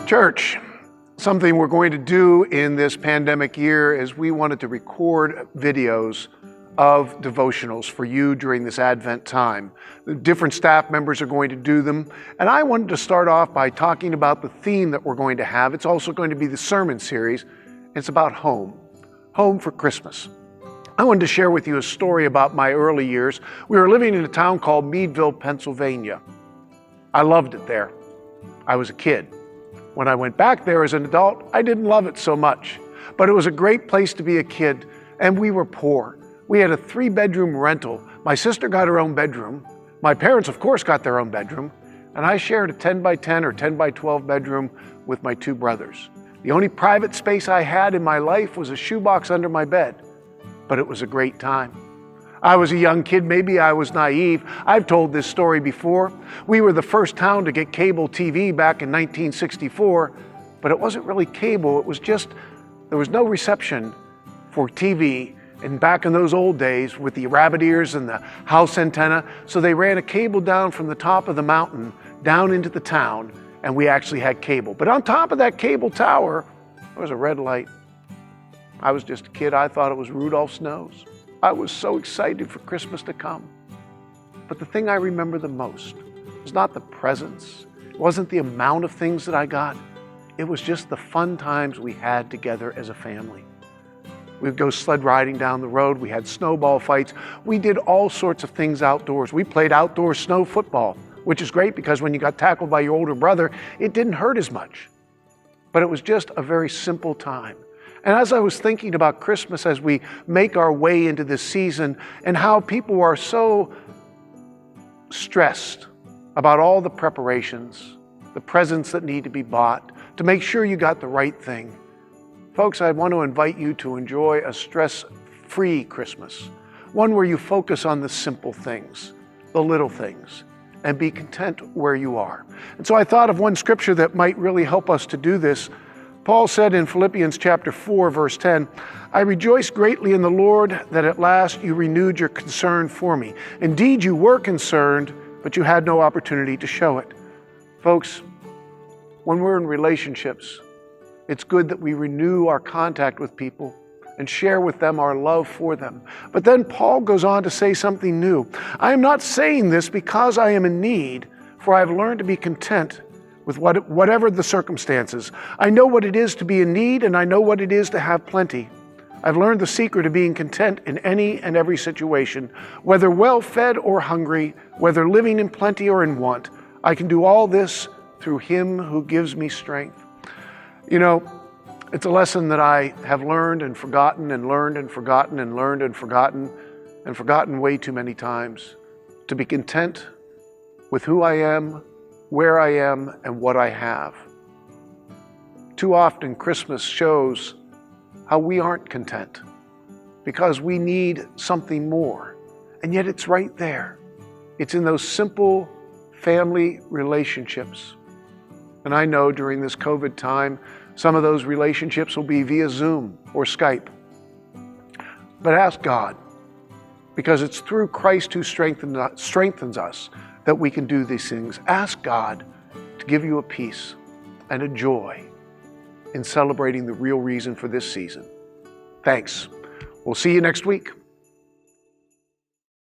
Church, something we're going to do in this pandemic year is we wanted to record videos of devotionals for you during this Advent time. The different staff members are going to do them. And I wanted to start off by talking about the theme that we're going to have. It's also going to be the sermon series. It's about home for Christmas. I wanted to share with you a story about my early years. We were living in a town called Meadville, Pennsylvania. I loved it there. I was a kid. When I went back there as an adult, I didn't love it so much. But it was a great place to be a kid, and we were poor. We had a 3-bedroom rental. My sister got her own bedroom. My parents, of course, got their own bedroom. And I shared a 10 by 10 or 10 by 12 bedroom with my 2 brothers. The only private space I had in my life was a shoebox under my bed. But it was a great time. I was a young kid, maybe I was naive. I've told this story before. We were the first town to get cable TV back in 1964, but it wasn't really cable. It was just, there was no reception for TV. And back in those old days with the rabbit ears and the house antenna, so they ran a cable down from the top of the mountain down into the town, and we actually had cable. But on top of that cable tower, there was a red light. I was just a kid. I thought it was Rudolph's nose. I was so excited for Christmas to come. But the thing I remember the most was not the presents. It wasn't the amount of things that I got. It was just the fun times we had together as a family. We'd go sled riding down the road. We had snowball fights. We did all sorts of things outdoors. We played outdoor snow football, which is great because when you got tackled by your older brother, it didn't hurt as much. But it was just a very simple time. And as I was thinking about Christmas as we make our way into this season and how people are so stressed about all the preparations, the presents that need to be bought, to make sure you got the right thing. Folks, I want to invite you to enjoy a stress-free Christmas, one where you focus on the simple things, the little things, and be content where you are. And so I thought of one scripture that might really help us to do this. Paul said in Philippians chapter 4, verse 10, "I rejoice greatly in the Lord that at last you renewed your concern for me. Indeed, you were concerned, but you had no opportunity to show it." Folks, when we're in relationships, it's good that we renew our contact with people and share with them our love for them. But then Paul goes on to say something new. "I am not saying this because I am in need, for I have learned to be content with whatever the circumstances. I know what it is to be in need, and I know what it is to have plenty. I've learned the secret of being content in any and every situation, whether well-fed or hungry, whether living in plenty or in want. I can do all this through Him who gives me strength." You know, it's a lesson that I have learned and forgotten and learned and forgotten and learned and forgotten way too many times. To be content with who I am, where I am, and what I have. Too often, Christmas shows how we aren't content because we need something more. And yet it's right there. It's in those simple family relationships. And I know during this COVID time, some of those relationships will be via Zoom or Skype. But ask God, because it's through Christ who strengthens us that we can do these things. Ask God to give you a peace and a joy in celebrating the real reason for this season. Thanks. We'll see you next week.